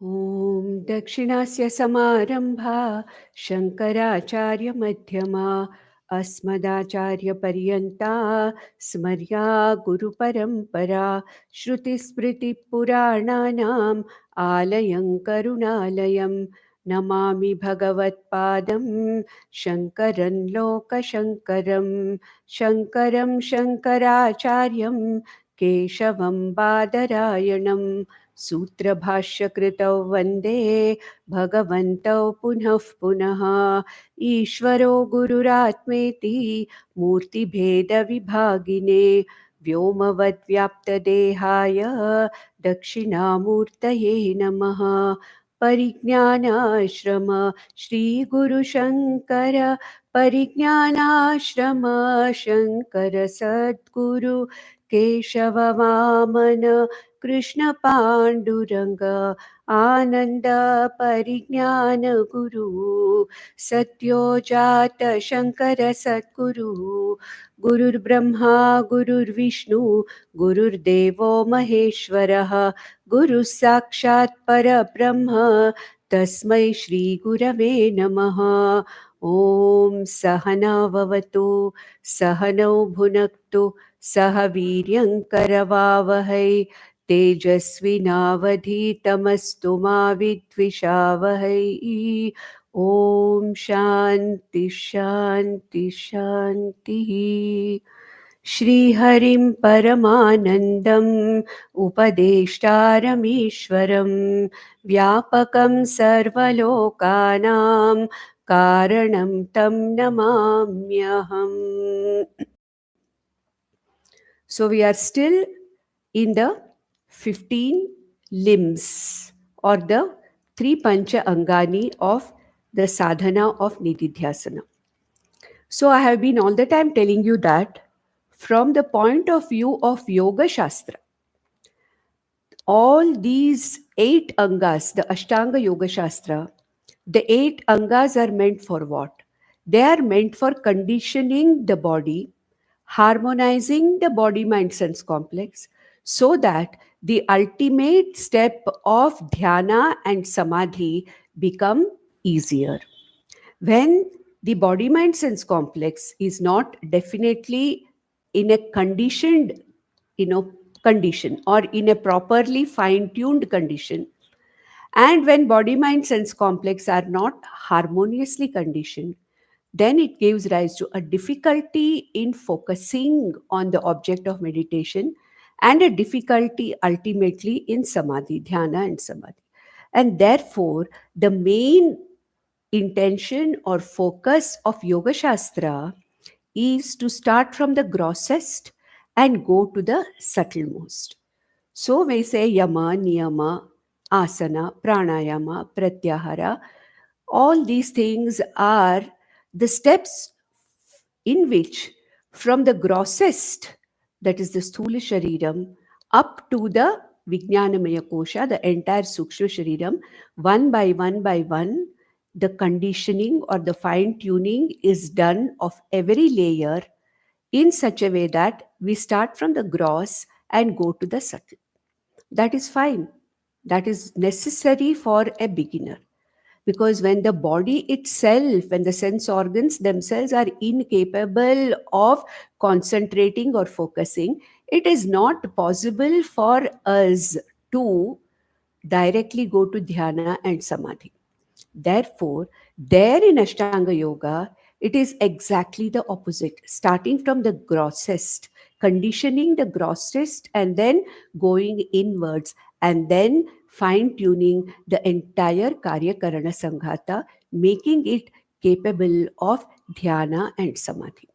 ॐ दक्षिणस्य समारम्भा शङ्कराचार्यमध्यमा अस्मदाचार्यपर्यन्ता स्मर्या गुरुपरम्परा श्रुतिस्मृतिपुराणानाम् आलयं करुणालयं नमामि भगवत्पादं शङ्करं लोकशङ्करं शङ्करं शङ्कराचार्यं केशवं बादरायणम् सूत्रभाष्यकृतौ वन्दे भगवन्तौ पुनः पुनः ईश्वरो गुरुरात्मेति मूर्तिभेदविभागिने व्योमवद्व्याप्तदेहाय दक्षिणामूर्तये नमः। परिज्ञानाश्रम श्रीगुरुशङ्कर परिज्ञानाश्रम शङ्कर सद्गुरु केशववामन कृष्ण पाण्डुरङ्ग आनन्द परिज्ञान गुरु सत्योजात शङ्कर सद्गुरु गुरुर्ब्रह्मा गुरुर्विष्णु गुरुर्देवो महेश्वरः गुरुः साक्षात् परब्रह्म तस्मै श्रीगुरवे नमः। ॐ सहना भवतु सहनौ भुनक्तु सह वीर्यङ्करवावहै तेजस्विनावधीतमस्तु मा विद्विषावहै। ॐ शान्ति शान्ति शान्तिः। श्रीहरिं परमानन्दम् उपदेष्टारमीश्वरं व्यापकं सर्वलोकानां कारणं तं नमाम्यहम्. So we are still in the 15 limbs or the 3 pancha angani of the sadhana of nididhyasana. So I have been all the time telling you that from the point of view of Yoga Shastra, all these 8 angas, the Ashtanga Yoga Shastra, the 8 angas are meant for what? They are meant for conditioning the body, harmonizing the body mind sense complex, so that the ultimate step of dhyana and samadhi become easier. When the body mind sense complex is not definitely in a conditioned, condition, or in a properly fine tuned condition, and when body mind sense complex are not harmoniously conditioned, then it gives rise to a difficulty in focusing on the object of meditation and a difficulty ultimately in samadhi, dhyana and samadhi. And therefore, the main intention or focus of Yoga Shastra is to start from the grossest and go to the subtlemost. So we say yama, niyama, asana, pranayama, pratyahara. All these things are the steps in which from the grossest, that is the sthula shariram, up to the Vijnanamaya Kosha, the entire Sukshma Shariram, one by one, the conditioning or the fine tuning is done of every layer in such a way that we start from the gross and go to the subtle. That is fine. That is necessary for a beginner. Because when the body itself and the sense organs themselves are incapable of concentrating or focusing, it is not possible for us to directly go to dhyana and samadhi. Therefore, there in Ashtanga Yoga, it is exactly the opposite, starting from the grossest, conditioning the grossest, and then going inwards, and then fine tuning the entire Karya Karana Sanghata, making it capable of dhyana and samadhi.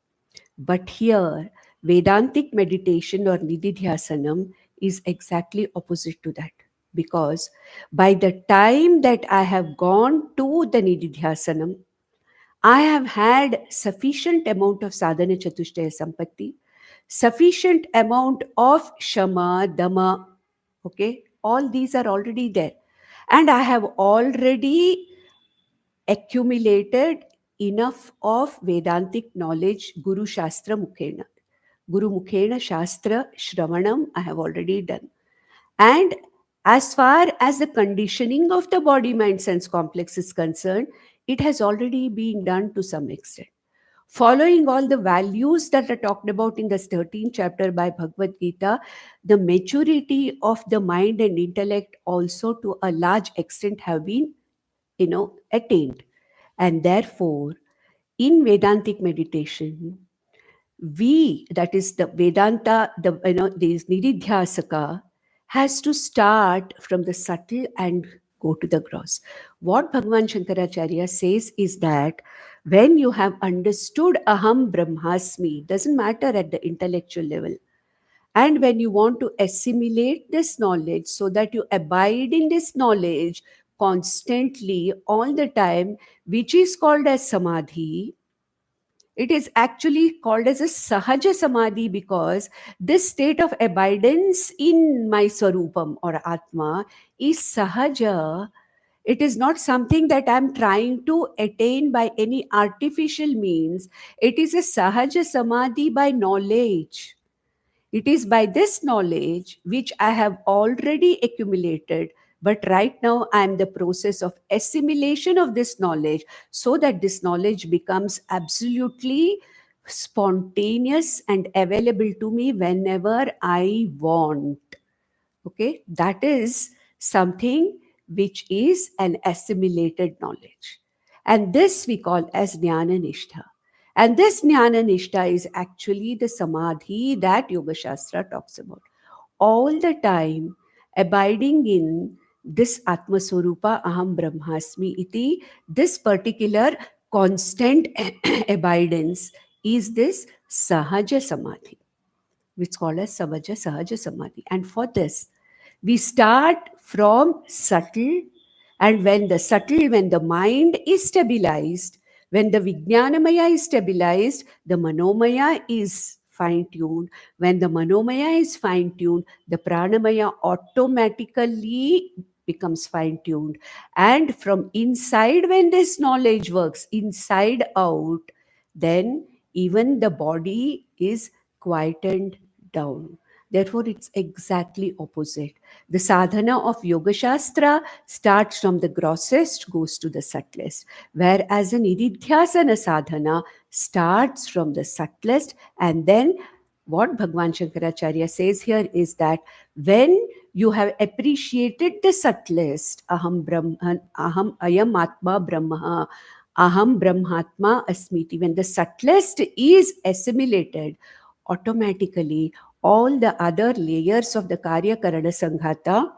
But here, Vedantic meditation or Nididhyasanam is exactly opposite to that. Because by the time that I have gone to the Nididhyasanam, I have had sufficient amount of sadhana chatushtaya sampatti, sufficient amount of shama, dama, okay? All these are already there. And I have already accumulated enough of Vedantic knowledge, Guru Shastra Mukhena. Guru Mukhena Shastra Shravanam I have already done. And As far as the conditioning of the body mind sense complex is concerned, it has already been done to some extent. Following all the values that are talked about in the 13th chapter by Bhagavad Gita, the maturity of the mind and intellect also to a large extent have been, attained. And therefore, in Vedantic meditation, we, that is the Vedanta, this Nididhyasaka, has to start from the subtle and go to the gross. What Bhagavan Shankaracharya says is that when you have understood Aham Brahmasmi, doesn't matter at the intellectual level, and when you want to assimilate this knowledge so that you abide in this knowledge constantly all the time, which is called as Samadhi, it is actually called as a Sahaja Samadhi because this state of abidance in my Swarupam or Atma is Sahaja. It is not something that I'm trying to attain by any artificial means. It is a Sahaja Samadhi by knowledge. It is by this knowledge which I have already accumulated, but right now I am the process of assimilation of this knowledge so that this knowledge becomes absolutely spontaneous and available to me whenever I want. Okay, that is something which is an assimilated knowledge. And this we call as Jnana Nishtha. And this Jnana Nishtha is actually the Samadhi that Yoga Shastra talks about. All the time abiding in this Atma Swarupa Aham Brahmasmi iti, this particular constant abidance is this Sahaja Samadhi, which is called as Sahaja Samadhi. And for this, we start from subtle, and when the mind is stabilized, when the Vijnanamaya is stabilized, the Manomaya is fine-tuned. When the Manomaya is fine-tuned, the Pranamaya automatically becomes fine-tuned. And from inside, when this knowledge works inside out, then even the body is quietened down. Therefore, it's exactly opposite. The sadhana of Yoga Shastra starts from the grossest, goes to the subtlest, whereas an Nididhyasana sadhana starts from the subtlest. And then what Bhagwan Shankaracharya says here is that when you have appreciated the subtlest, Aham Brahman, Aham Ayam Atma Brahma, Aham Brahmatma Asmiti, when the subtlest is assimilated, automatically all the other layers of the Karya Karana Sanghata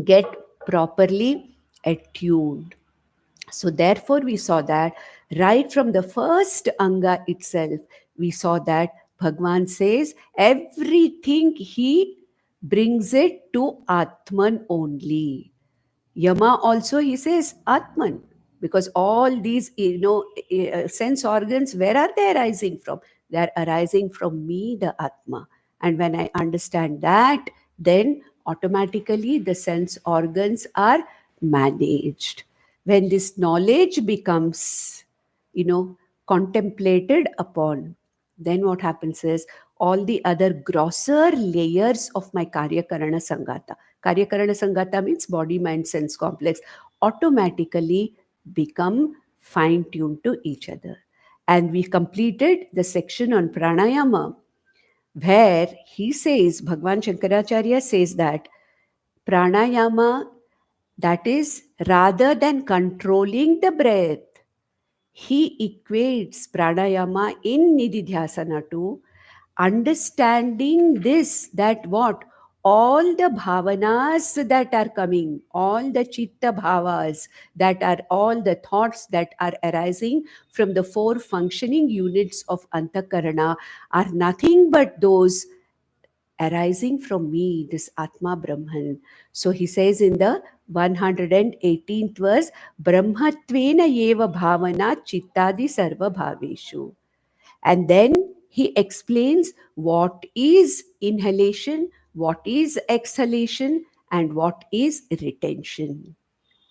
get properly attuned. So, therefore, we saw that right from the first Anga itself, we saw that Bhagwan says everything he brings it to Atman only. Yama also he says Atman, because all these sense organs, where are they arising from? They are arising from me, the Atma. And when I understand that, then automatically the sense organs are managed. When this knowledge becomes, contemplated upon, then what happens is all the other grosser layers of my Karya Karana Sangata. Karya Karana Sangata means body, mind, sense complex, automatically become fine tuned to each other. And we completed the section on pranayama, where he says, Bhagwan Shankaracharya says that pranayama, that is, rather than controlling the breath, he equates pranayama in Nididhyasana to understanding this, that what? All the bhavanas that are coming, all the chitta bhavas, that are all the thoughts that are arising from the four functioning units of Antakarana, are nothing but those arising from me, this Atma Brahman. So he says in the 118th verse, Brahmatvena yeva bhavana chittadi sarva bhaveshu. And then he explains what is inhalation, what is exhalation, and what is retention.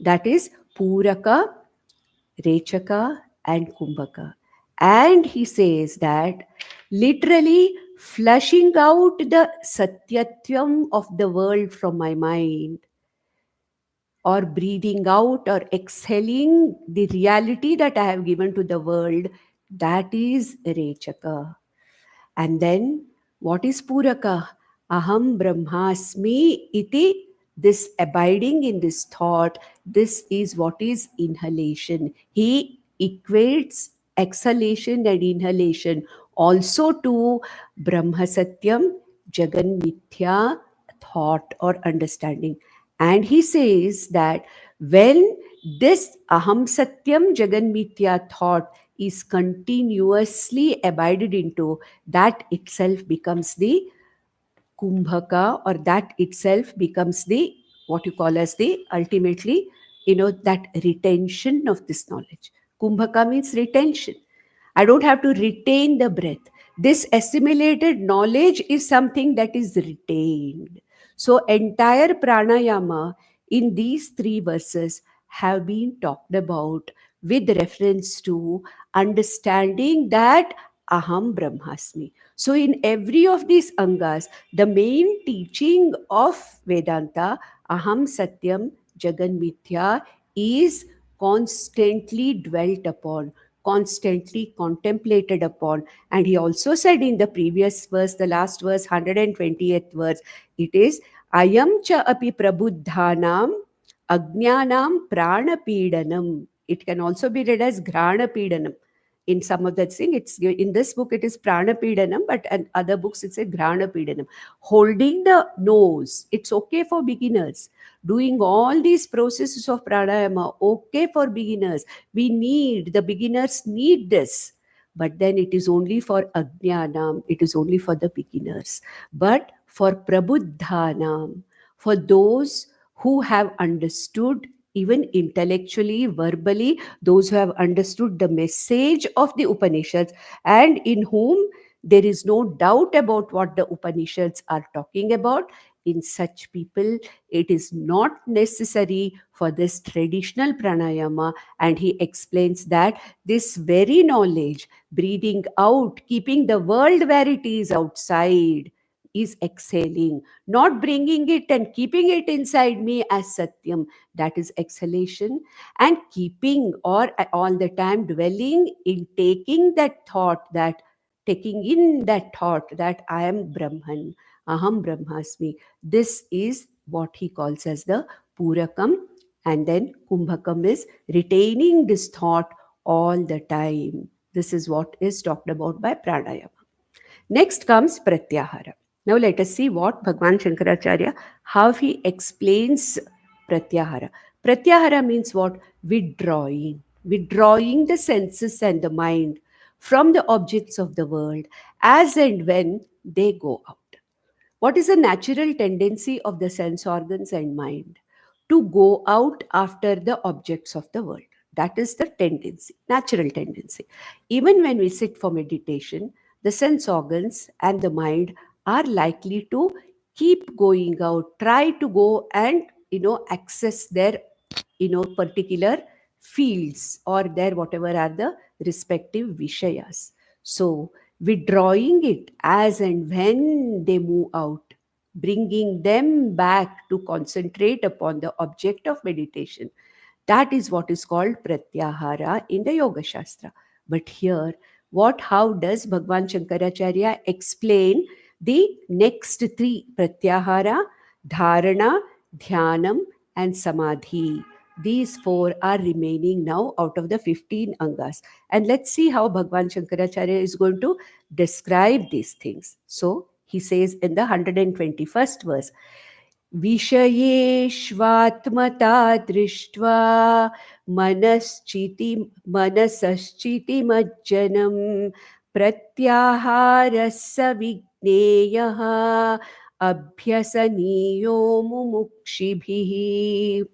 That is Puraka, Rechaka, and Kumbhaka. And he says that literally flushing out the satyatvam of the world from my mind, or breathing out or exhaling the reality that I have given to the world, that is Rechaka. And then what is Puraka? Aham Brahmasmi iti, this abiding in this thought, this is what is inhalation. He equates exhalation and inhalation also to Brahma Satyam, Jagan Mithya thought or understanding. And he says that when this Aham Satyam Jagan Mithya thought is continuously abided into, that itself becomes the kumbhaka, or that itself becomes the what you call as the ultimately, that retention of this knowledge. Kumbhaka means retention. I don't have to retain the breath. This assimilated knowledge is something that is retained. So entire pranayama in these three verses have been talked about with reference to understanding that aham brahmasmi. So in every of these angas, the main teaching of Vedanta, aham satyam jagan mithya, is constantly dwelt upon, constantly contemplated upon. And he also said in the previous verse, the last verse, 120th verse, it is ayam cha api prabuddhanam ajnanam pranapeedanam. It can also be read as granapeedanam. In some of that thing, it's in this book it is pranapeedanam, but in other books it's a granapeedanam. Holding the nose, it's okay for beginners. Doing all these processes of pranayama, okay for beginners. The beginners need this. But then it is only for ajnanam, it is only for the beginners. But for prabuddhanam, for those who have understood, even intellectually, verbally, those who have understood the message of the Upanishads, and in whom there is no doubt about what the Upanishads are talking about, in such people, it is not necessary for this traditional pranayama. And he explains that this very knowledge, breathing out, keeping the world where it is outside, is exhaling, not bringing it and keeping it inside me as satyam, that is exhalation. And keeping, or all the time dwelling in taking in that thought that I am Brahman, Aham Brahmasmi. This is what he calls as the Purakam. And then Kumbhakam is retaining this thought all the time. This is what is talked about by Pranayama. Next comes Pratyahara. Now let us see what Bhagwan Shankaracharya, how he explains Pratyahara. Pratyahara means what? Withdrawing. Withdrawing the senses and the mind from the objects of the world as and when they go out. What is the natural tendency of the sense organs and mind? To go out after the objects of the world. That is the tendency, natural tendency. Even when we sit for meditation, the sense organs and the mind are likely to keep going out, try to go and access their particular fields, or their whatever are the respective vishayas. So withdrawing it as and when they move out, bringing them back to concentrate upon the object of meditation, that is what is called pratyahara in the Yoga Shastra. But here, how does Bhagwan Shankaracharya explain the next three pratyahara, dharana, dhyanam, and samadhi? These four are remaining now out of the 15 angas. And let's see how Bhagwan Shankaracharya is going to describe these things. So he says in the 121st verse, विषयेष्वात्मता दृष्ट्वा मनसश्चितिमज्जनं प्रत्याहारः स विज्ञेयः अभ्यसनीयो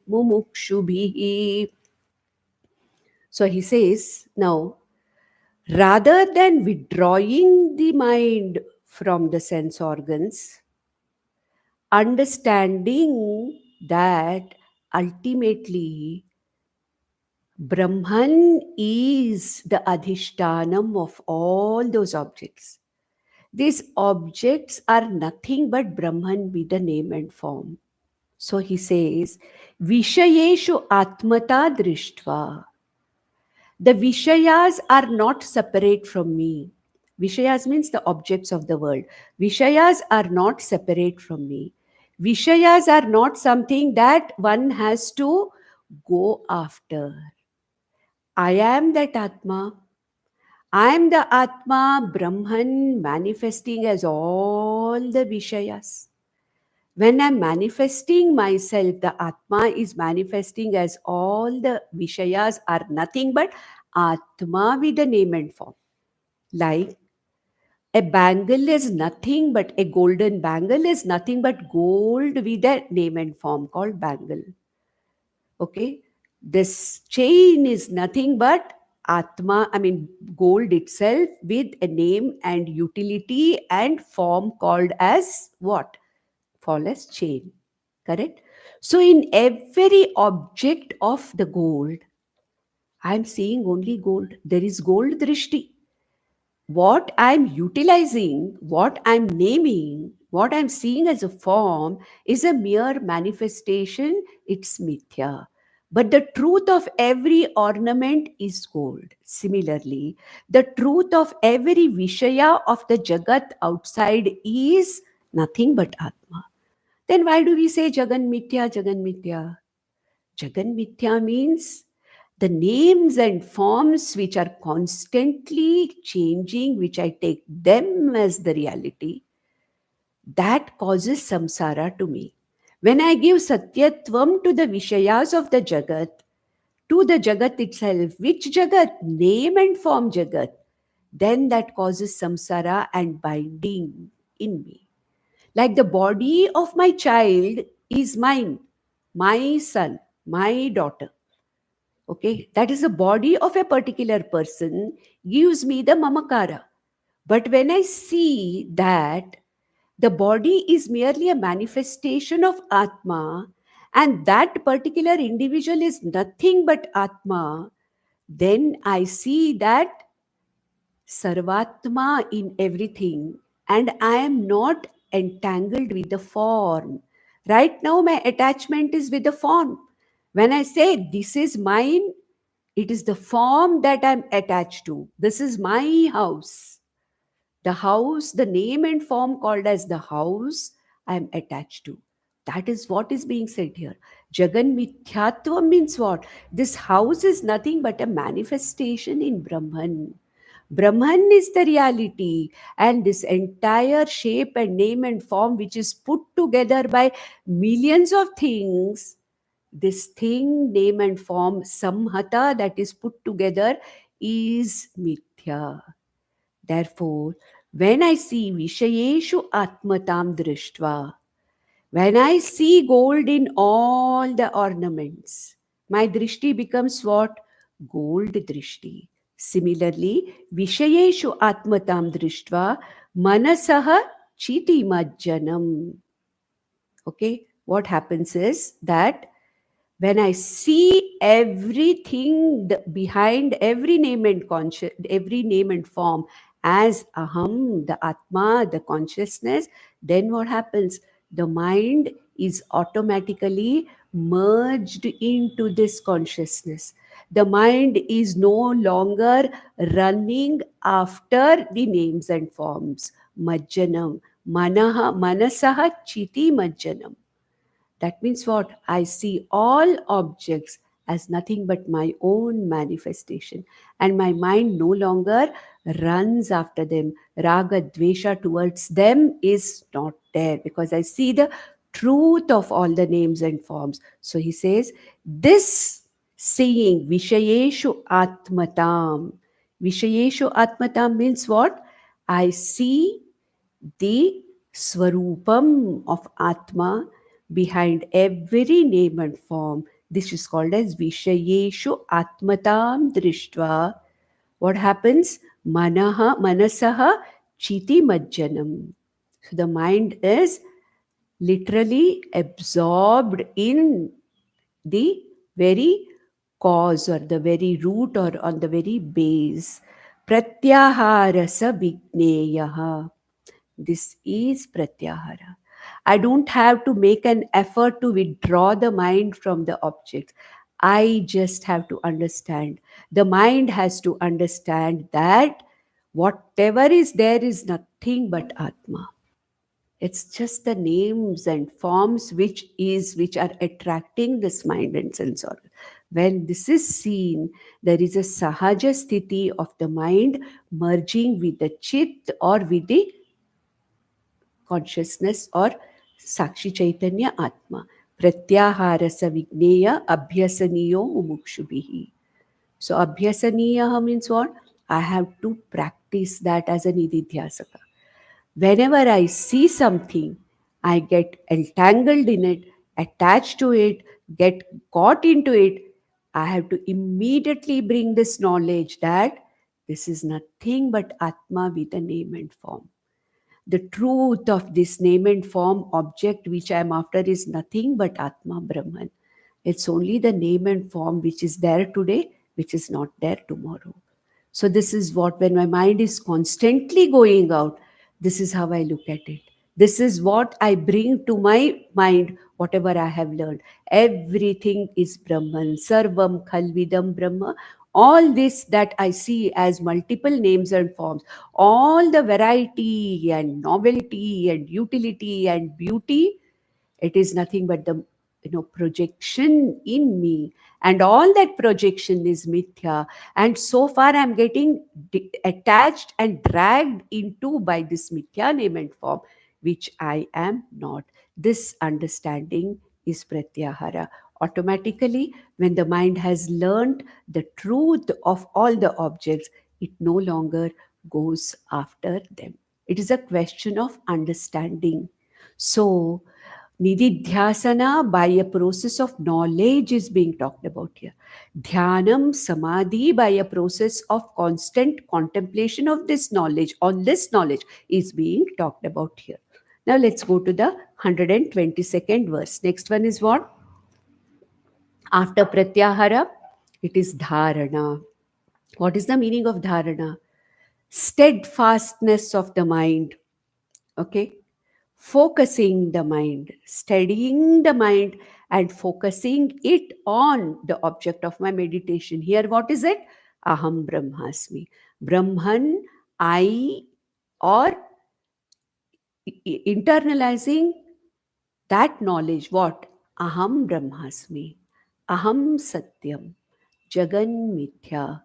मुमुक्षुभिः. So he says now, rather than withdrawing the mind from the sense organs, understanding that ultimately Brahman is the adhishtanam of all those objects. These objects are nothing but Brahman with the name and form. So he says, Vishayeshu Atmata Drishtva. The Vishayas are not separate from me. Vishayas means the objects of the world. Vishayas are not separate from me. Vishayas are not something that one has to go after. I am that Atma. I am the Atma, Brahman, manifesting as all the Vishayas. When I'm manifesting myself, the Atma is manifesting as all the Vishayas are nothing but Atma with a name and form. Like a bangle is nothing but a golden bangle is nothing but gold with a name and form called bangle. Okay, this chain is nothing but Atma, I mean gold itself with a name and utility and form called as what? Fall as chain. Correct? So in every object of the gold, I am seeing only gold. There is gold drishti. What I'm utilizing, what I'm naming, what I'm seeing as a form is a mere manifestation, it's mithya. But the truth of every ornament is gold. Similarly, the truth of every Vishaya of the Jagat outside is nothing but Atma. Then why do we say Jagan Mithya, Jagan Mithya? Jagan Mithya means the names and forms which are constantly changing, which I take them as the reality, that causes samsara to me. When I give satyatvam to the Vishayas of the Jagat, to the Jagat itself, which Jagat? Name and form Jagat, then that causes samsara and binding in me. Like the body of my child is mine, my son, my daughter. Okay, that is the body of a particular person gives me the mamakara. But when I see that the body is merely a manifestation of Atma and that particular individual is nothing but Atma, then I see that Sarvatma in everything, and I am not entangled with the form. Right now, my attachment is with the form. When I say this is mine, it is the form that I'm attached to. This is my house. The house, the name and form called as the house, I'm attached to. That is what is being said here. Jagan Mithyatva means what? This house is nothing but a manifestation in Brahman. Brahman is the reality, and this entire shape and name and form, which is put together by millions of things, this thing, name, and form, samhata, that is put together, is mithya. Therefore, when I see Vishayeshu Atmatam Drishtva, when I see gold in all the ornaments, my drishti becomes what? Gold drishti. Similarly, Vishayeshu Atmatam Drishtva, Manasaha Chiti Majjanam. Okay, what happens is that when I see everything behind every name and every name and form as aham, the atma, the consciousness, then what happens? The mind is automatically merged into this consciousness. The mind is no longer running after the names and forms. Majjanam, manasaha chiti majjanam. That means what? I see all objects as nothing but my own manifestation, and my mind no longer runs after them. Raga, dvesha towards them is not there because I see the truth of all the names and forms. So he says, this seeing, Vishayeshu Atmatam. Vishayeshu Atmatam means what? I see the Swarupam of Atma behind every name and form. This is called as Vishayeshu Atmatam Drishtva. What happens? Manasaha Chiti Majjanam. So the mind is literally absorbed in the very cause or the very root or on the very base. Pratyaharasa Vigneyaha. This is pratyahara. I don't have to make an effort to withdraw the mind from the objects. I just have to understand. The mind has to understand that whatever is there is nothing but Atma. It's just the names and forms which are attracting this mind and sense organ. When this is seen, there is a sahaja sthiti of the mind merging with the chit or with the consciousness or Sakshi Chaitanya Atma. Pratyaharasa vigneya abhyasaniyo mumukshubhihi. So abhyasaniya means what? I have to practice that as a nididhyasaka. Whenever I see something, I get entangled in it, attached to it, get caught into it. I have to immediately bring this knowledge that this is nothing but Atma with a name and form. The truth of this name and form object which I am after is nothing but Atma Brahman. It's only the name and form which is there today, which is not there tomorrow. So, this is what, when my mind is constantly going out, this is how I look at it. This is what I bring to my mind, whatever I have learned. Everything is Brahman, Sarvam Khalvidam Brahma. All this that I see as multiple names and forms, all the variety and novelty and utility and beauty, it is nothing but the projection in me, and all that projection is mithya. And so far I'm getting attached and dragged into by this mithya name and form, which I am not. This understanding is pratyahara. Automatically, when the mind has learned the truth of all the objects, it no longer goes after them. It is a question of understanding. So Nididhyasana, by a process of knowledge, is being talked about here. Dhyanam, samadhi, by a process of constant contemplation of this knowledge, on this knowledge, is being talked about here. Now let's go to the 122nd verse. Next one is what? After pratyahara, it is dharana. What is the meaning of dharana? Steadfastness of the mind. Okay, focusing the mind, steadying the mind, and focusing it on the object of my meditation. Here, what is it? Aham Brahmasmi. Brahman, I, or internalizing that knowledge. What? Aham Brahmasmi. Aham Satyam. Jagan Mithya.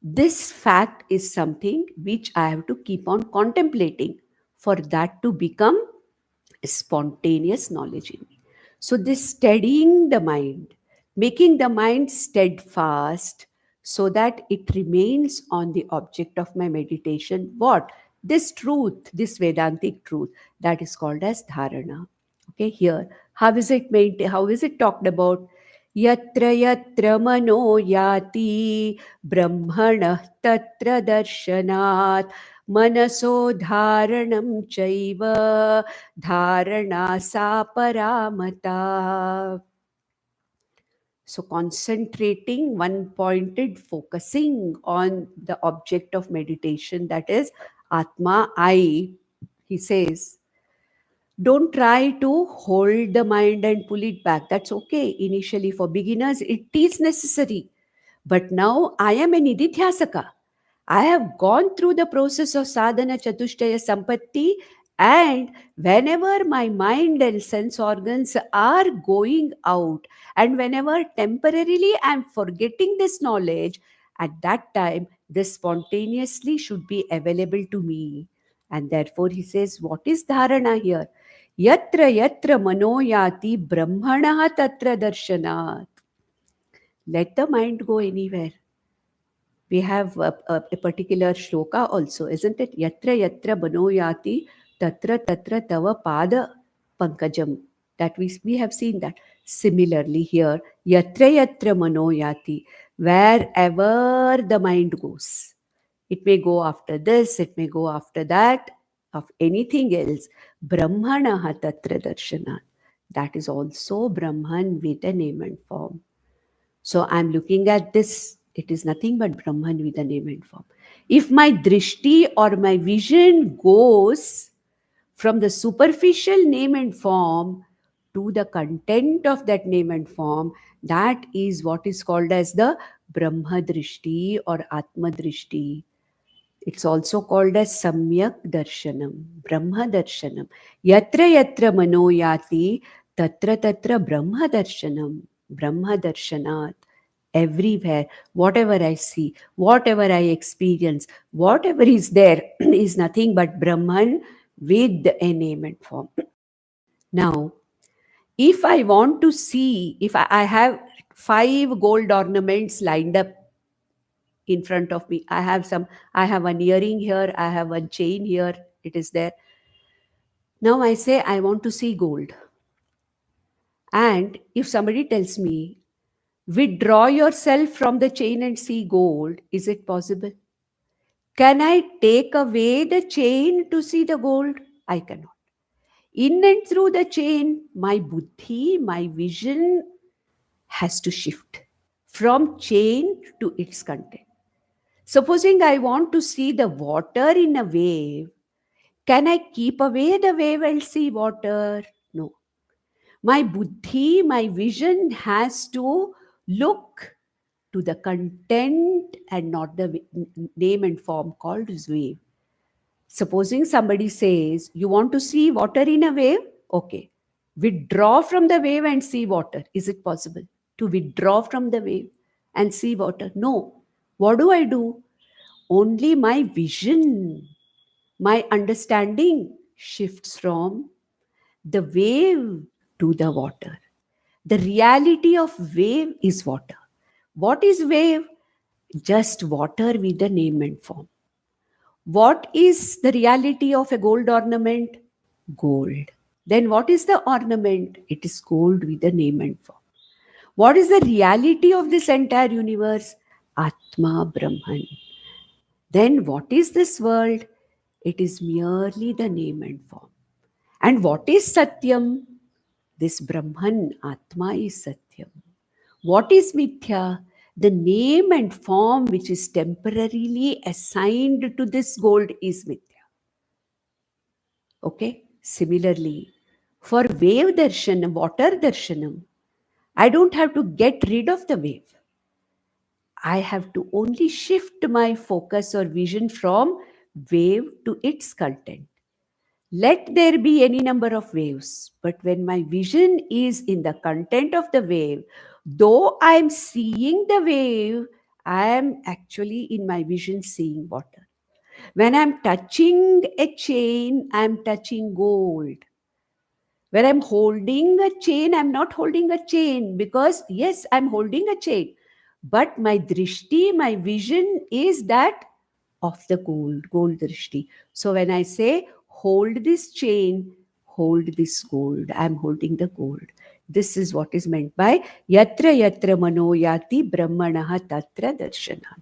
This fact is something which I have to keep on contemplating for that to become spontaneous knowledge in me. So, this steadying the mind, making the mind steadfast so that it remains on the object of my meditation. What? This truth, this Vedantic truth, that is called as dharana. Okay, here, how is it made? How is it talked about? Yatra yatra mano yati brahmana tatra darshanat manaso dharanam chaiva dharana sa paramata. So concentrating, one pointed, focusing on the object of meditation, that is Atma, I, he says, don't try to hold the mind and pull it back. That's okay. Initially, for beginners, it is necessary. But now I am an Ididhyasaka. I have gone through the process of sadhana chatushtaya sampatti, and whenever my mind and sense organs are going out, and whenever temporarily I am forgetting this knowledge, at that time this spontaneously should be available to me. And therefore he says, what is dharana here? Yatra yatra manoyati brahmana tatra darshanat. Let the mind go anywhere. We have a particular shloka also, isn't it? Yatra yatra manoyati tatra tatra tava pada pankajam. That we have seen that. Similarly here, yatra yatra manoyati, wherever the mind goes. It may go after this, it may go after that, of anything else. Brahmanaha tatra darshana. That is also Brahman with a name and form. So I'm looking at this, it is nothing but Brahman with a name and form. If my drishti or my vision goes From the superficial name and form to the content of that name and form, that is what is called as the Brahma Drishti or Atma Drishti. It's also called as Samyak Darshanam, Brahma Darshanam. Yatra yatra mano yati, tatra tatra Brahma Darshanam, Brahma Darshanat. Everywhere, whatever I see, whatever I experience, whatever is there is nothing but Brahman with a name and form. Now, if I want to see, if I have 5 gold ornaments lined up in front of me, I have one earring here, I have one chain here, it is there. Now I say, I want to see gold. And if somebody tells me, withdraw yourself from the chain and see gold, is it possible? Can I take away the chain to see the gold? I cannot. In and through the chain, my buddhi, my vision has to shift from chain to its content. Supposing I want to see the water in a wave, can I keep away the wave and see water? No. My buddhi, my vision has to look to the content and not the name and form called as wave. Supposing somebody says, you want to see water in a wave? Okay. Withdraw from the wave and see water. Is it possible to withdraw from the wave and see water? No. What do? Only my vision, my understanding shifts from the wave to the water. The reality of wave is water. What is wave? Just water with the name and form. What is the reality of a gold ornament? Gold. Then what is the ornament? It is gold with the name and form. What is the reality of this entire universe? Atma Brahman. Then what is this world? It is merely the name and form. And what is Satyam? This Brahman, Atma is Satyam. What is Mithya? The name and form which is temporarily assigned to this gold is Mithya. Okay? Similarly, for wave darshanam, water darshanam, I don't have to get rid of the wave. I have to only shift my focus or vision from wave to its content. Let there be any number of waves, but when my vision is in the content of the wave, though I am seeing the wave, I am actually in my vision seeing water. When I'm touching a chain, I'm touching gold. When I'm holding a chain, I'm not holding a chain because, yes, I'm holding a chain. But my drishti, my vision is that of the gold drishti. So when I say, hold this chain, hold this gold, I'm holding the gold. This is what is meant by yatra yatra mano yati brahmanaha tatra darshana.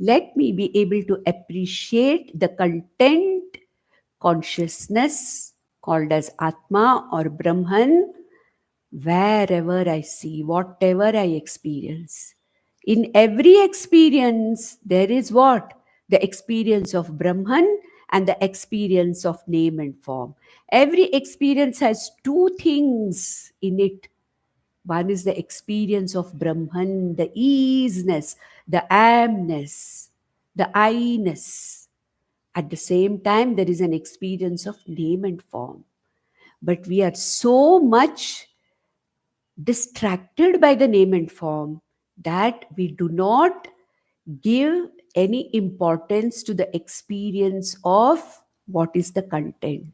Let me be able to appreciate the content, consciousness called as Atma or Brahman, wherever I see, whatever I experience. In every experience, there is what? The experience of Brahman and the experience of name and form. Every experience has 2 things in it. One is the experience of Brahman, the easiness, the amness, the I-ness. At the same time, there is an experience of name and form. But we are so much distracted by the name and form that we do not give any importance to the experience of what is the content.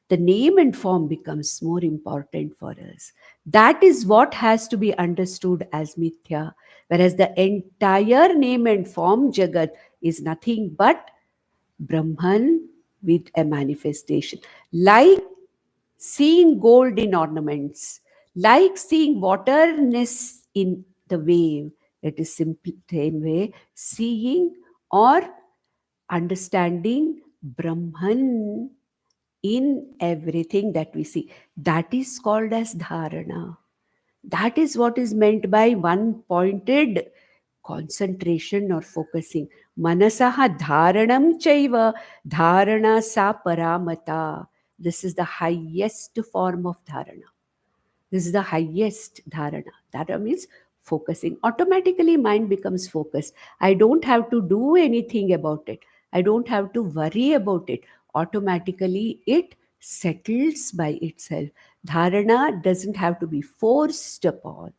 The name and form becomes more important for us. That is what has to be understood as mithya, whereas the entire name and form jagat is nothing but Brahman with a manifestation. Like seeing gold in ornaments, like seeing waterness in the wave, it is simply the same way seeing or understanding Brahman in everything that we see. That is called as dharana. That is what is meant by one pointed concentration or focusing. Manasaha dharanam chaiva dharana sa paramata. This is the highest form of dharana. This is the highest dharana. Dharana means focusing. Automatically, mind becomes focused. I don't have to do anything about it. I don't have to worry about it. Automatically, it settles by itself. Dharana doesn't have to be forced upon.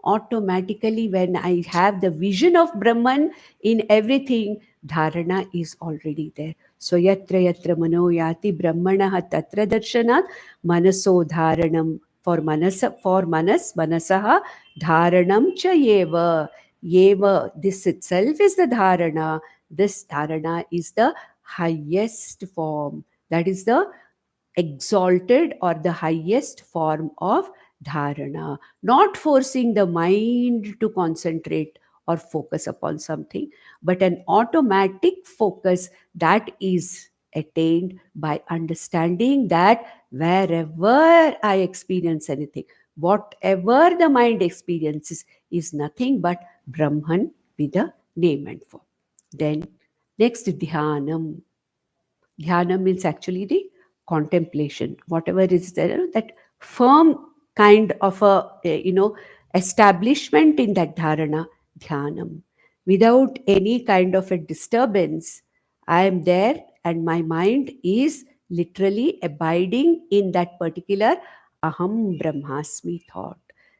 Automatically, when I have the vision of Brahman in everything, dharana is already there. So yatra yatra mano yati brahmanah tatra darshanat manaso dharanam. For manasah dharanam cha yeva, this itself is the dharana. This dharana is the highest form, that is the exalted or the highest form of dharana, not forcing the mind to concentrate or focus upon something, but an automatic focus that is attained by understanding that wherever I experience anything, whatever the mind experiences is nothing but Brahman with a name and form. Then, next, dhyanam. Dhyana means actually the contemplation, whatever is there, that firm kind of a, establishment in that dharana, dhyanam. Without any kind of a disturbance, I am there and my mind is literally abiding in that particular aham brahmasmi thought.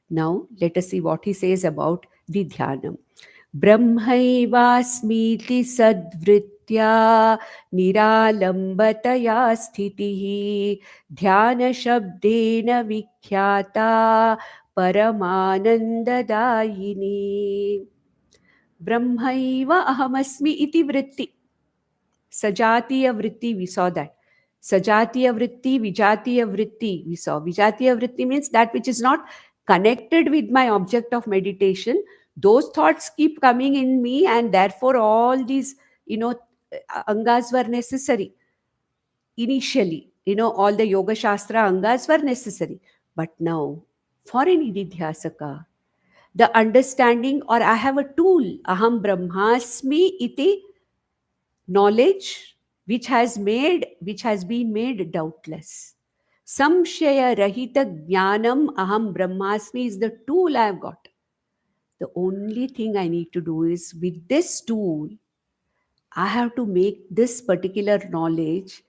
Now, let us see what he says about the dhyanam. ब्रह्मैवास्मीति सद्वृत्त्या निरालम्बतया स्थितिः ध्यानशब्देन विख्याता परमानन्ददायिनी. ब्रह्मैव अहमस्मि इति वृत्ति. Sajatiya vritti, we saw that. Sajatiya vritti, vijatiya vritti, we saw. Vijatiya vritti means that which is not connected with my object of meditation. Those thoughts keep coming in me, and therefore all these, angas were necessary. Initially, all the Yoga Shastra angas were necessary. But now, for any Nidhyasaka, the understanding, or I have a tool, aham brahmasmi iti, knowledge which has been made doubtless. Samshaya rahita jnanam aham brahmasmi is the tool I have got. The only thing I need to do is, with this tool, I have to make this particular knowledge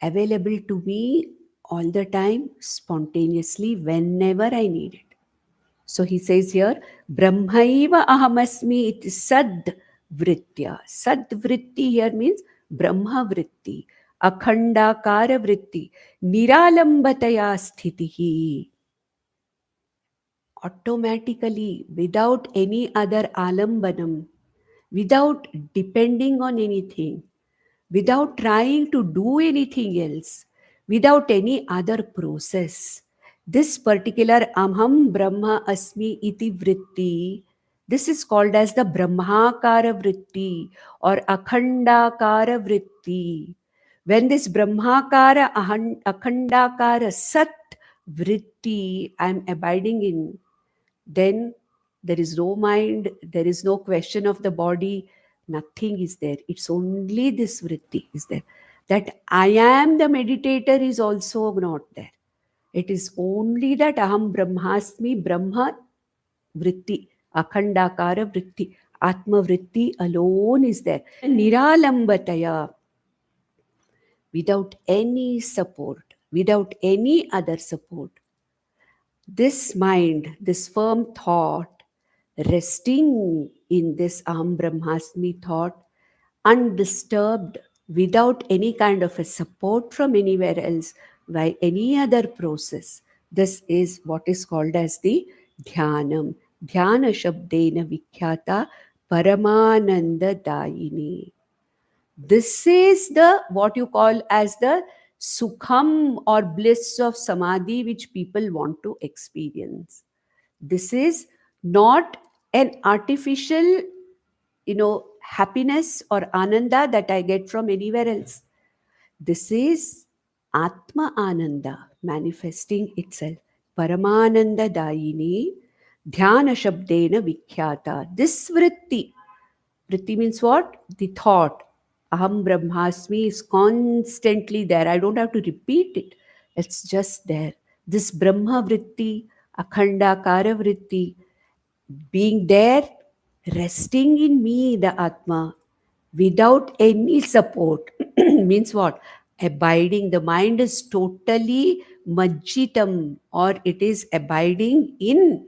available to me all the time, spontaneously, whenever I need it. So he says here, Brahmaiva ahamasmi iti sad vritya. Sad vritti here means Brahma vritti, akhandakara vritti, niralambataya sthitihi. Automatically, without any other alambanam, without depending on anything, without trying to do anything else, without any other process. This particular Aham Brahma Asmi iti vritti, this is called as the Brahmakara vritti or Akhandakara vritti. When this Brahmakara, Akhandakara Sat vritti I am abiding in, then there is no mind, there is no question of the body, nothing is there. It's only this vritti is there. That I am the meditator is also not there. It is only that aham brahmasmi, Brahma vritti, akhandakara vritti, atma vritti alone is there. Niralambataya, without any support, without any other support. This mind, this firm thought, resting in this Aham Brahmasmi thought, undisturbed, without any kind of a support from anywhere else, by any other process. This is what is called as the Dhyanam. Dhyana Shabdena Vikhyata Paramananda Dayini. This is the what you call as the sukham or bliss of samadhi which people want to experience. This is not an artificial, happiness or ananda that I get from anywhere else. This is Atma Ananda manifesting itself. Paramananda Dayini Dhyana Shabdena Vikhyata. This vritti. Vritti means what? The thought. Aham Brahmasmi is constantly there. I don't have to repeat it. It's just there. This Brahma Vritti, Akhandakara Vritti, being there, resting in me, the Atma, without any support, means what? Abiding. The mind is totally majjitam, or it is abiding in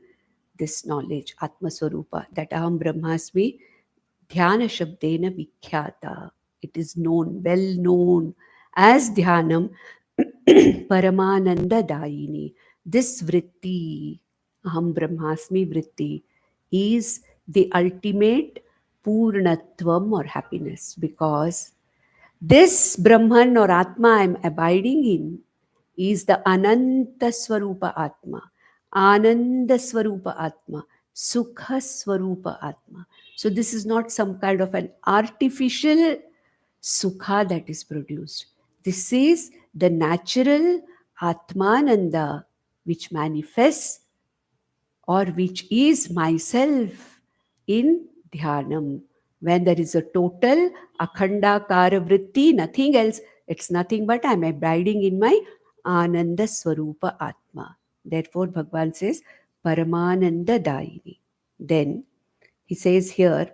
this knowledge, Atma Swarupa, that Aham Brahmasmi, Dhyana Shabdena Vikhyata. It is known, well known as Dhyanam Paramananda Dayini. This vritti, Aham Brahmasmi vritti, is the ultimate Purnatvam or happiness, because this Brahman or Atma I am abiding in is the Ananta Swarupa Atma, Ananda Swarupa Atma, Sukha Swarupa Atma. So, this is not some kind of an artificial Sukha that is produced. This is the natural Atmananda which manifests, or which is myself in Dhyanam. When there is a total Akhandakara Vritti, nothing else, it's nothing but I'm abiding in my Ananda Swarupa Atma. Therefore, Bhagavan says, Paramananda Daini. Then he says here,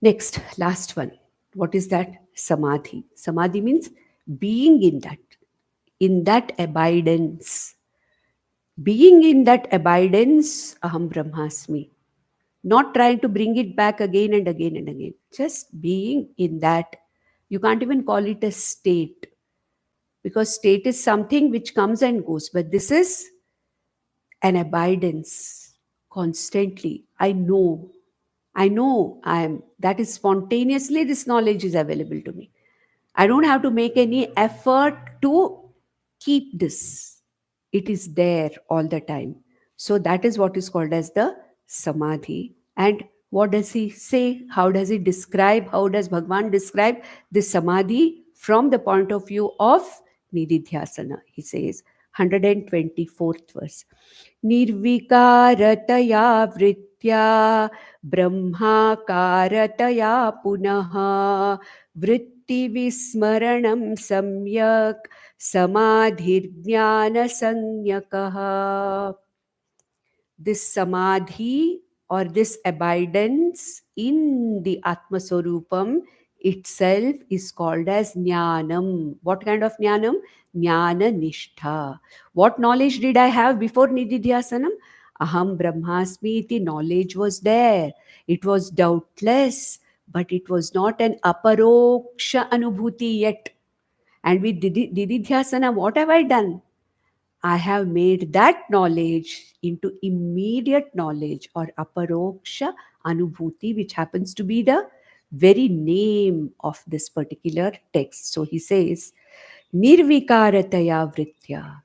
next, last one. What is that? Samadhi. Samadhi means being in that abidance. Being in that abidance, Aham Brahmasmi. Not trying to bring it back again and again and again. Just being in that. You can't even call it a state, because state is something which comes and goes. But this is an abidance constantly. I know I am. That is spontaneously, this knowledge is available to me. I don't have to make any effort to keep this. It is there all the time. So that is what is called as the samadhi. And what does he say? How does he describe? How does Bhagavan describe this samadhi from the point of view of nididhyasana? He says, 124th verse. निर्विकारतया वृत्त्या ब्रह्माकारतया पुनः वृत्तिविस्मरणं सम्यक् समाधिर्ज्ञानसंज्ञकः. This samadhi or this abidance in the Atma Swarupam itself is called as Jnanam. What kind of Jnanam? Jnana Nishtha. What knowledge did I have before Nididhyasanam? Aham Brahmasmi iti knowledge was there. It was doubtless, but it was not an Aparoksha Anubhuti yet. And with Dididhyasana, what have I done? I have made that knowledge into immediate knowledge, or aparoksha anubhuti, which happens to be the very name of this particular text. So he says, nirvikarataya vritya.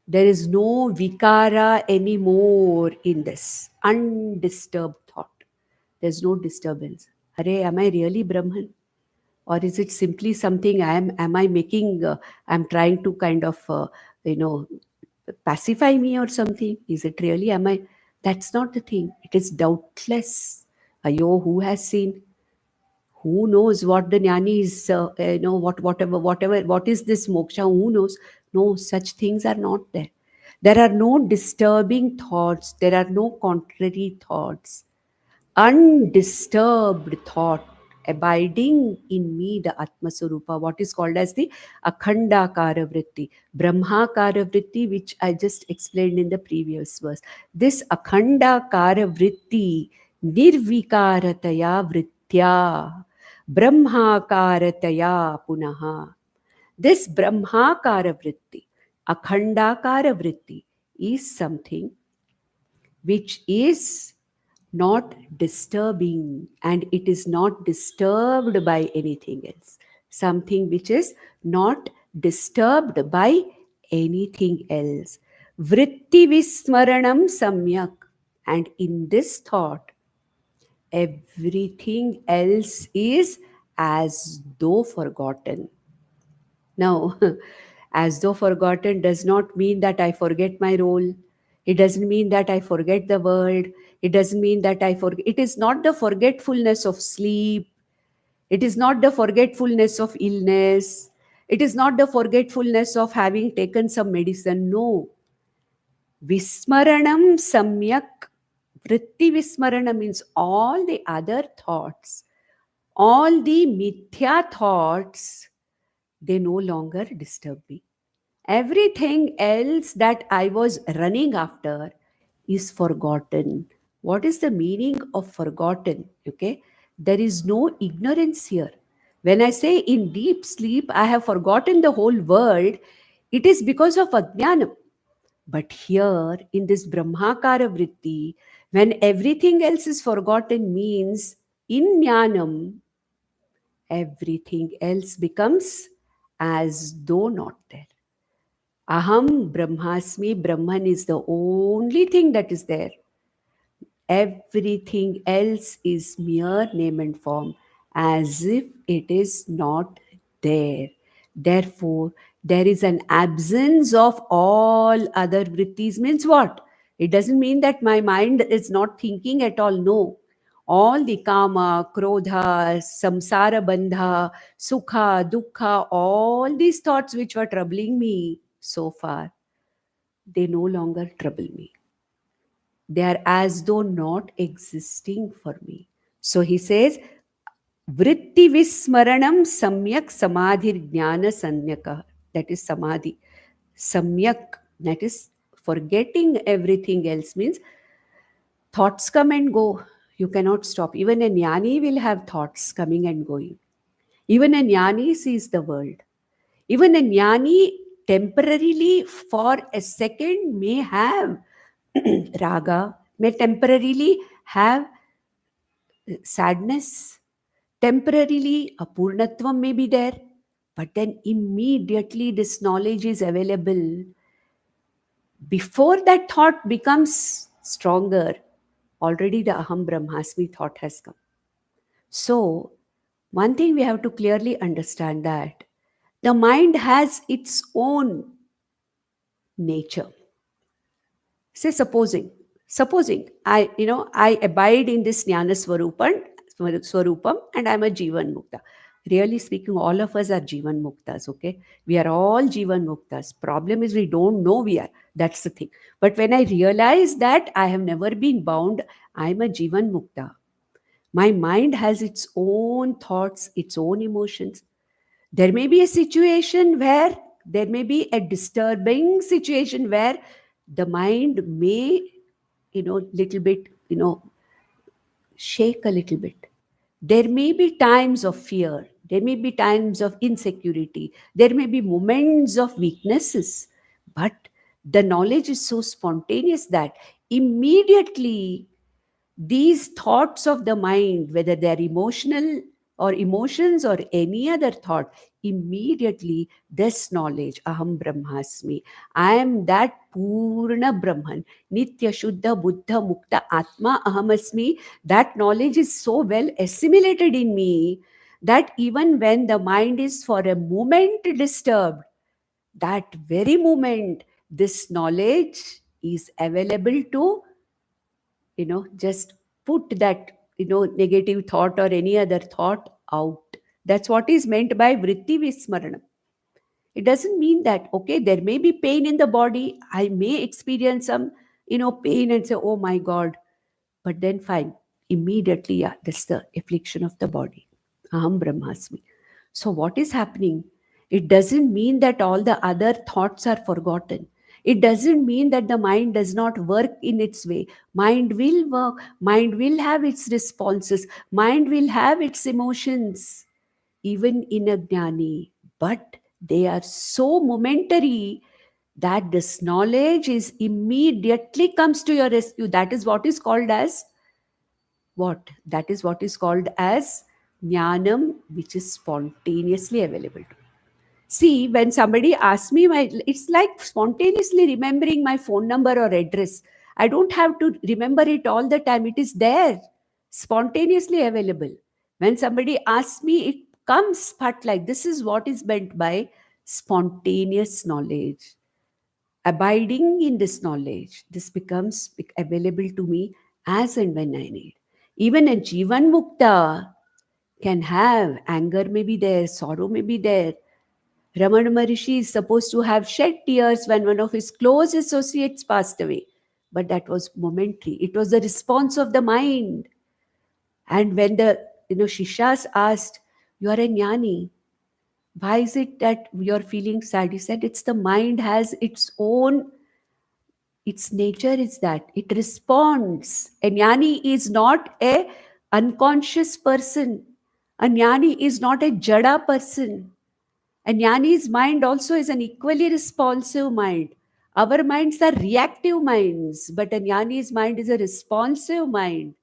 There is no vikara anymore in this undisturbed thought. There's no disturbance. Are, am I really Brahman? Or is it simply something am I making, I'm trying to kind of, you know, pacify me or something? Is it really, am I? That's not the thing. It is doubtless. Ayo, who has seen? Who knows what the jnani is, what is this moksha? Who knows? No, such things are not there. There are no disturbing thoughts. There are no contrary thoughts. Undisturbed thought abiding in me, the Atma Swarupa, what is called as the Akhandakara Vritti, Brahmakara Vritti, which I just explained in the previous verse. This Akhandakara Vritti, Nirvikarataya Vrittya, Brahmakarataya Punaha. This Brahmakara Vritti, Akhandakara Vritti, is something which is not disturbing, and it is not disturbed by anything else. Something which is not disturbed by anything else. Vritti vismaranam samyak. And in this thought, everything else is as though forgotten. Now, as though forgotten does not mean that I forget my role. It doesn't mean that I forget the world. It doesn't mean that I forget. It is not the forgetfulness of sleep. It is not the forgetfulness of illness. It is not the forgetfulness of having taken some medicine. No. Vismaranam samyak. Vritti vismarana means all the other thoughts, all the mithya thoughts, they no longer disturb me. Everything else that I was running after is forgotten. What is the meaning of forgotten? Okay, there is no ignorance here. When I say in deep sleep, I have forgotten the whole world, it is because of ajnanam. But here in this Brahmakara Vritti, when everything else is forgotten, means in Jnanam, everything else becomes as though not there. Aham Brahmasmi, Brahman is the only thing that is there. Everything else is mere name and form, as if it is not there. Therefore, there is an absence of all other vrittis. Means what? It doesn't mean that my mind is not thinking at all. No. All the kama, krodha, samsara bandha, sukha, dukkha, all these thoughts which were troubling me so far, they no longer trouble me. They are as though not existing for me. So he says, Vritti Vismaranam Samyak Samadhi Jnana Sanyaka. That is Samadhi. Samyak, that is forgetting everything else, means thoughts come and go. You cannot stop. Even a jnani will have thoughts coming and going. Even a jnani sees the world. Even a jnani temporarily for a second may have raga, may temporarily have sadness, temporarily apurnatvam may be there, but then immediately this knowledge is available. Before that thought becomes stronger, already the aham brahmasmi thought has come. So, one thing we have to clearly understand that the mind has its own nature. Say supposing I abide in this jnana swarupam and I'm a jivan mukta. Really speaking, all of us are jivan muktas. Okay, we are all jivan muktas. Problem is we don't know we are. That's the thing. But when I realize that I have never been bound, I'm a jivan mukta. My mind has its own thoughts, its own emotions. There may be a situation where there may be a disturbing situation where the mind may little bit shake a little bit. There may be times of fear, there may be times of insecurity, there may be moments of weaknesses, but the knowledge is so spontaneous that immediately these thoughts of the mind, whether they are emotional or emotions or any other thought, immediately this knowledge, Aham Brahmasmi, I am that Purna Brahman, Nitya Shuddha Buddha Mukta Atma Ahamasmi, that knowledge is so well assimilated in me that even when the mind is for a moment disturbed, that very moment, this knowledge is available to just put that negative thought or any other thought out. That's what is meant by vritti vismaranam. It doesn't mean that okay, there may be pain in the body, I may experience some pain and say, oh my god, but then fine, immediately, yeah, that's the affliction of the body. Aham brahmasmi. So what is happening? It doesn't mean that all the other thoughts are forgotten. It doesn't mean that the mind does not work in its way. Mind will work, mind will have its responses, mind will have its emotions, even in a jnani, but they are so momentary that this knowledge is immediately comes to your rescue. That is what is called as what? That is what is called as jnanam, which is spontaneously available to. See, when somebody asks me it's like spontaneously remembering my phone number or address. I don't have to remember it all the time. It is there, spontaneously available. When somebody asks me, it comes, but like this is what is meant by spontaneous knowledge. Abiding in this knowledge, this becomes available to me as and when I need. Even a Jivan Mukta, can have. Anger may be there, sorrow may be there. Ramana Maharishi is supposed to have shed tears when one of his close associates passed away. But that was momentary. It was the response of the mind. And when the Shishas asked, "You are a jnani. Why is it that you're feeling sad?" He said, "It's the mind has its own, its nature is that it responds. A jnani is not a unconscious person. A jnani is not a jada person. A jnani's mind also is an equally responsive mind. Our minds are reactive minds, but a jnani's mind is a responsive mind.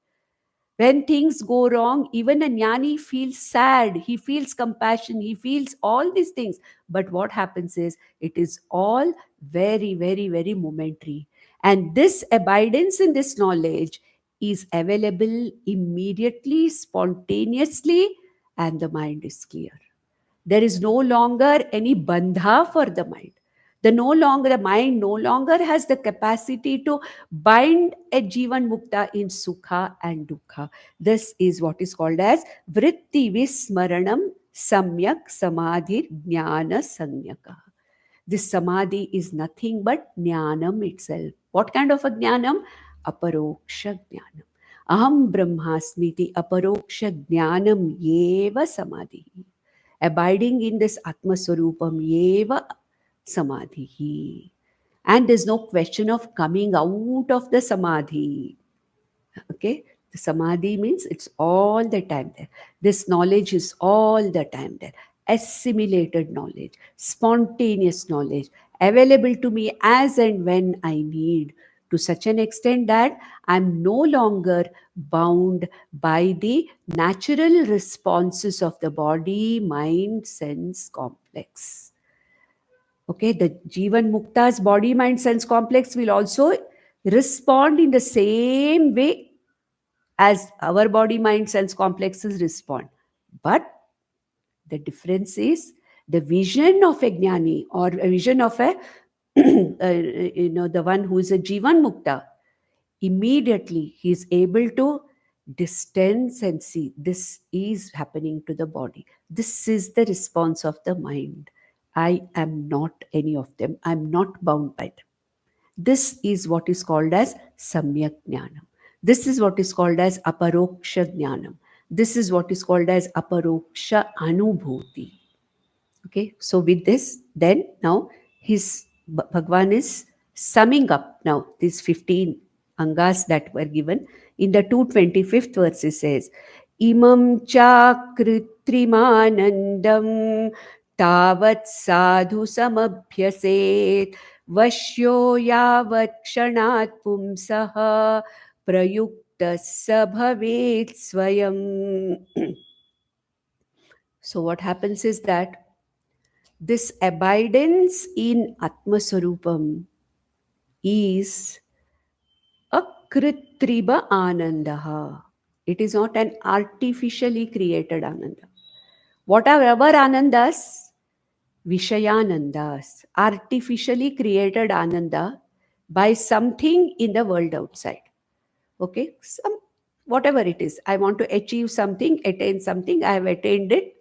When things go wrong, even a jnani feels sad, he feels compassion, he feels all these things. But what happens is, it is all very, very, very momentary. And this abidance in this knowledge is available immediately, spontaneously, and the mind is clear. There is no longer any bandha for the mind. The mind no longer has the capacity to bind a jivan mukta in sukha and dukkha. This is what is called as vritti vismaranam samyak samadhi jnana sanyaka. This samadhi is nothing but jnanam itself. What kind of a jnanam? Aparoksha jnanam. Aham brahmasmiti aparoksha jnanam yeva samadhi. Abiding in this Atmaswarupam Yeva Samadhi. And there's no question of coming out of the Samadhi. Okay? The Samadhi means it's all the time there. This knowledge is all the time there. Assimilated knowledge, spontaneous knowledge, available to me as and when I need, to such an extent that I'm no longer bound by the natural responses of the body, mind, sense complex. Okay, the Jivan Mukta's body, mind, sense complex will also respond in the same way as our body, mind, sense complexes respond. But the difference is the vision of a jnani, or a vision of a, the one who is a Jivan Mukta. Immediately he is able to distance and see this is happening to the body. This is the response of the mind. I am not any of them. I'm not bound by them. This is what is called as Samyak Jnanam. This is what is called as Aparoksha Jnanam. This is what is called as Aparoksha Anubhuti. Okay, so with this, then now his Bhagwan is summing up now these 15 angas that were given. In the 225th verse, he says, Imam chakritrimanandam tavat sadhu samabhyaset vashyo yavat kshanat pumsaha prayukta sabhavet swayam. So what happens is that this abidance in Atmaswarupam is a kritriba anandaha. It is not an artificially created ananda. Whatever anandas, vishayanandas, artificially created ananda by something in the world outside. Okay, whatever it is, I want to achieve something, attain something, I have attained it,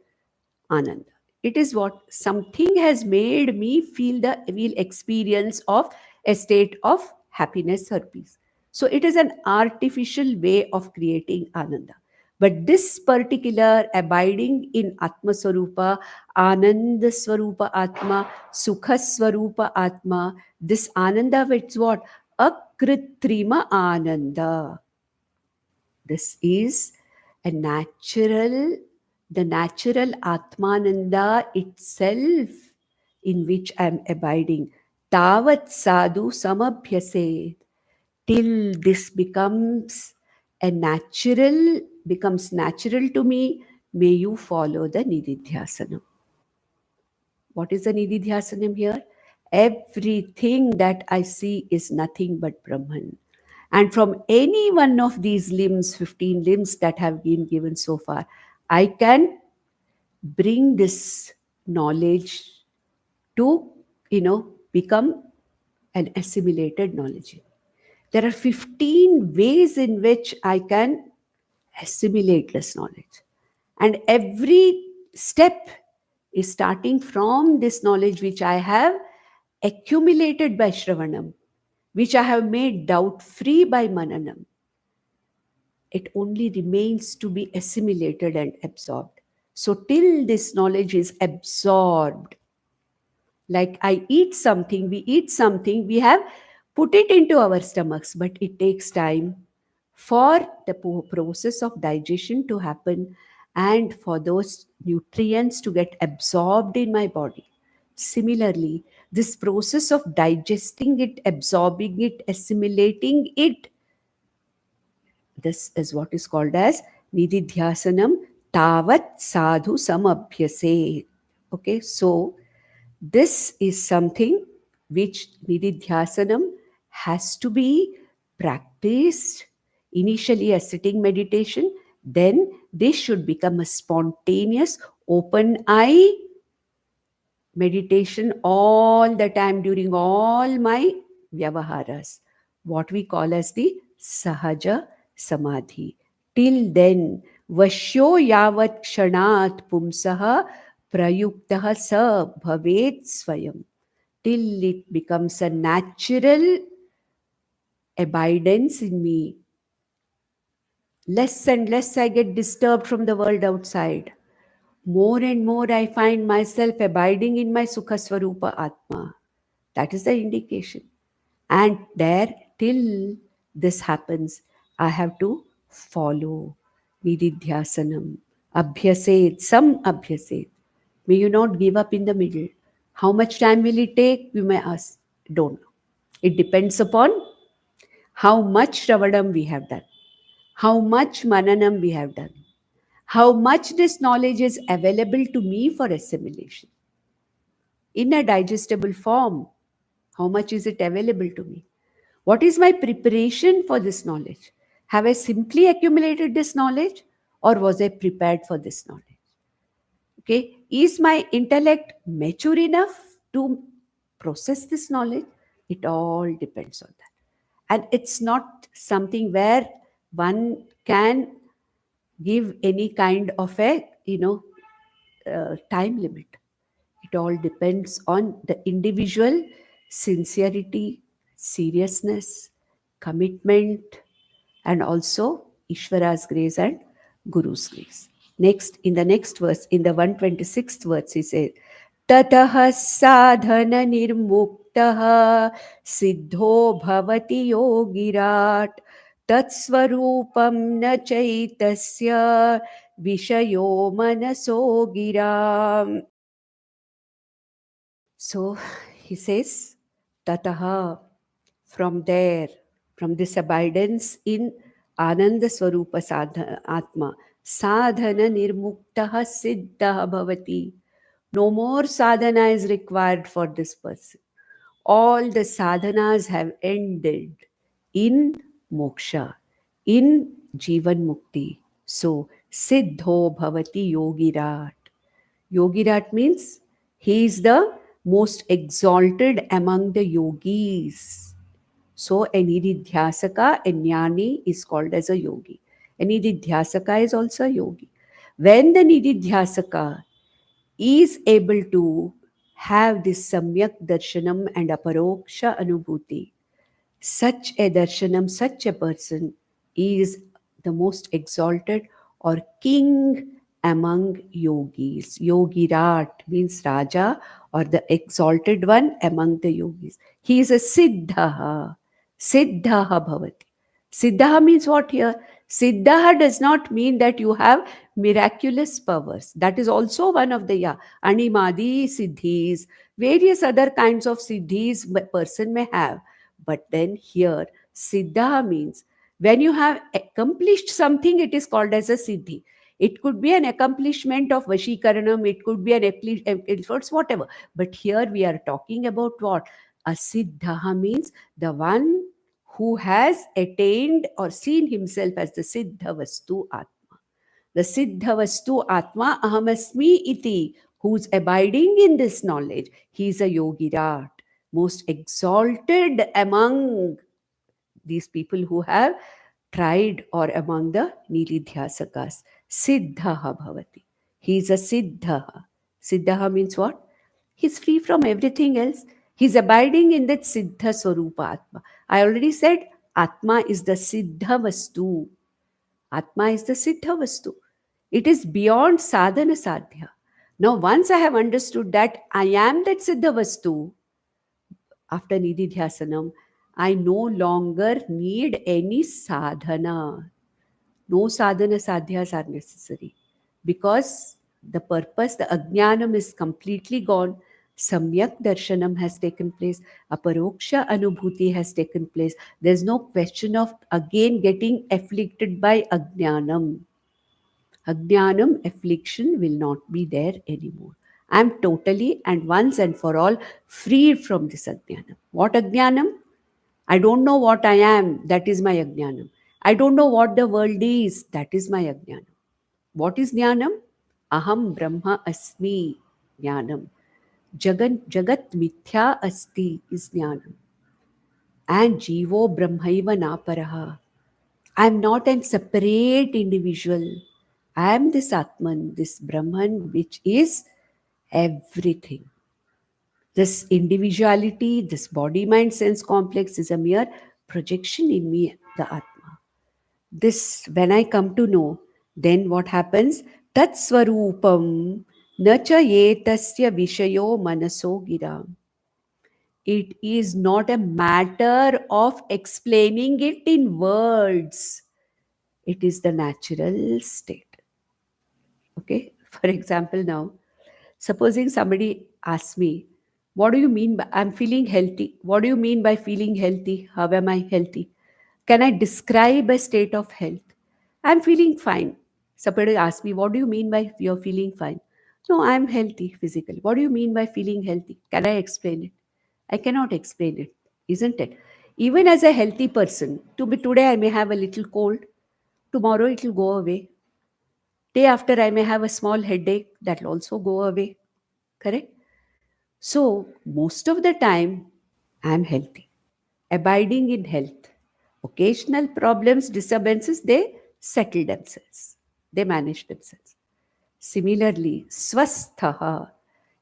Ananda. It is what something has made me feel the real experience of a state of happiness or peace. So it is an artificial way of creating Ananda. But this particular abiding in Atma Swarupa, Ananda Swarupa Atma, Sukha Swarupa Atma, this Ananda, it's what? Akritrima Ananda. This is a natural, the natural Atmananda itself in which I am abiding. Tavat sadhu samabhyase. Till this becomes natural to me, may you follow the Nididhyasanam. What is the Nididhyasanam here? Everything that I see is nothing but Brahman. And from any one of these limbs, 15 limbs that have been given so far, I can bring this knowledge to, become an assimilated knowledge. There are 15 ways in which I can assimilate this knowledge. And every step is starting from this knowledge which I have accumulated by Shravanam, which I have made doubt free by Mananam. It only remains to be assimilated and absorbed. So, till this knowledge is absorbed, like I eat something, we eat something, we have put it into our stomachs, but it takes time for the process of digestion to happen and for those nutrients to get absorbed in my body. Similarly, this process of digesting it, absorbing it, assimilating it, this is what is called as nididhyasanam tavat sadhu samabhyase. Okay, so this is something which nididhyasanam has to be practiced initially as sitting meditation. Then this should become a spontaneous open eye meditation all the time during all my vyavaharas, what we call as the sahaja samadhi. Till then, vashyo yavat kshanat pumsaha prayuktah sa bhavet swayam. Till it becomes a natural abidance in me. Less and less I get disturbed from the world outside. More and more I find myself abiding in my Sukha Swarupa Atma. That is the indication. And there, till this happens, I have to follow Nididhyasanam. Abhyaset, some abhyaset. May you not give up in the middle. How much time will it take? You may ask. Don't know. It depends upon how much Shravanam we have done, how much Mananam we have done, how much this knowledge is available to me for assimilation in a digestible form. How much is it available to me? What is my preparation for this knowledge? Have I simply accumulated this knowledge or was I prepared for this knowledge? Okay, is my intellect mature enough to process this knowledge? It all depends on that. And it's not something where one can give any kind of a time limit. It all depends on the individual sincerity, seriousness, commitment, and also Ishvara's grace and Guru's grace. Next, in the next verse, in the 126th verse, he says, Tatah sadhana nirmuktaha siddho bhavati yogirat tatsvarupam na chaitasya vishayo manaso giram. So he says, Tataha, from there, from this abidance in Ananda Swarupa Atma, sadhana nirmuktaha siddha bhavati. No more sadhana is required for this person. All the sadhanas have ended in moksha, in Jivan Mukti. So, siddho bhavati yogirat. Yogirat means he is the most exalted among the yogis. So, a nididhyasaka, a jnani is called as a yogi. A nididhyasaka is also a yogi. When the nididhyasaka is able to have this samyak darshanam and aparoksha anubhuti, such a darshanam, such a person is the most exalted or king among yogis. Yogirat means Raja or the exalted one among the yogis. He is a Siddha. Siddha bhavati. Siddha means what here? Siddha does not mean that you have miraculous powers. That is also one of the animadi siddhis, various other kinds of siddhis a person may have. But then here, Siddha means when you have accomplished something, it is called as a Siddhi. It could be an accomplishment of Vashikaranam, it could be an efforts, whatever. But here we are talking about what? A Siddha means the one who has attained or seen himself as the Siddha Vastu Atma. The Siddha Vastu Atma Ahamasmi iti, who's abiding in this knowledge. He is a Yogirat, most exalted among these people who have tried or among the Nilidhyasakas. Siddhaha bhavati. He is a Siddhaha. Siddhaha means what? He's free from everything else. He's abiding in that Siddha Swarupa Atma. I already said Atma is the Siddha Vastu. Atma is the Siddha Vastu. It is beyond sadhana sadhya. Now, once I have understood that I am that Siddha Vastu, after Nididhyasanam, I no longer need any sadhana. No sadhana sadhyas are necessary because the purpose, the ajnanam is completely gone. Samyak darshanam has taken place. Aparoksha anubhuti has taken place. There's no question of again getting afflicted by ajnanam. Ajnanam, affliction will not be there anymore. I am totally and once and for all freed from this ajnanam. What ajnanam? I don't know what I am. That is my ajnanam. I don't know what the world is. That is my ajnanam. What is jnanam? Aham Brahma Asmi jnanam. Jagat Mithya Asti is jnanam. And Jivo Brahmaiva Naparaha. I am not a separate individual. I am this Atman, this Brahman, which is everything. This individuality, this body mind sense complex is a mere projection in me, the Atma. This, when I come to know, then what happens? Tat Swarupam Nacha Yetasya Vishayo Manaso Giram. It is not a matter of explaining it in words. It is the natural state. Okay? For example, now, supposing somebody asks me, what do you mean by I'm feeling healthy? What do you mean by feeling healthy? How am I healthy? Can I describe a state of health? I'm feeling fine. Somebody asks me, what do you mean by you're feeling fine? No, I'm healthy physically. What do you mean by feeling healthy? Can I explain it? I cannot explain it, isn't it? Even as a healthy person, today I may have a little cold, tomorrow it will go away. Day after I may have a small headache, that will also go away. Correct? So, most of the time, I am healthy, abiding in health. Occasional problems, disturbances, they settle themselves, they manage themselves. Similarly, swasthaha,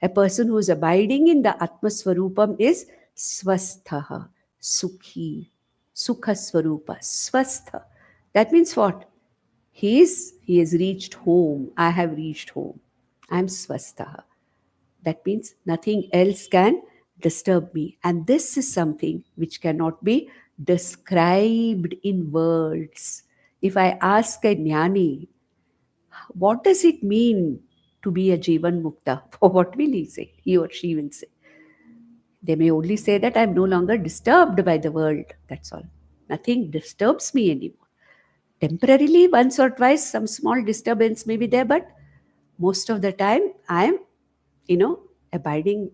a person who is abiding in the Atmaswarupam is swasthaha, sukhi, sukha swarupa, swastha. That means what? He has reached home. I have reached home. I am swasthaha. That means nothing else can disturb me. And this is something which cannot be described in words. If I ask a jnani, what does it mean to be a Jivan Mukta? What will he say? He or she will say. They may only say that I'm no longer disturbed by the world. That's all. Nothing disturbs me anymore. Temporarily, once or twice, some small disturbance may be there, but most of the time, I'm, abiding.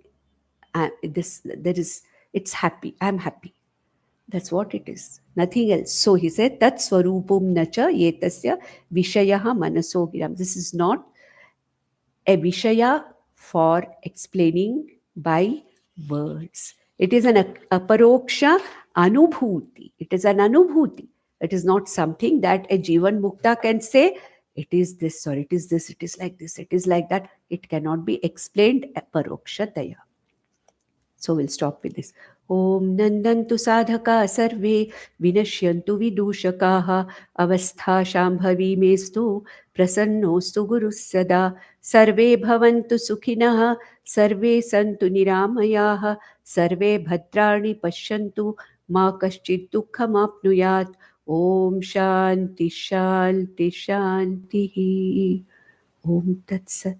It's happy. I'm happy. That's what it is. Nothing else. So he said, Tat Swarupum Nacha Yetasya Vishayaha Manaso Giram. This is not a Vishaya for explaining by words. It is an Aparoksha Anubhuti. It is an Anubhuti. It is not something that a Jivan Mukta can say, it is this or it is this, it is like this, it is like that. It cannot be explained Aparokshataya. So we'll stop with this. Om Nandantu Sadhaka Sarve Vinashyantu Vidushakaha Avastha Shambhavi Mestu Prasannostu Guru Sada Sarve Bhavantu Sukhinaha Sarve Santu Niramayaha Sarve Bhadrani Pashyantu Ma Kaschid Dukkham Apnuyat Om Shanti Shanti Shanti Om Tat Sat.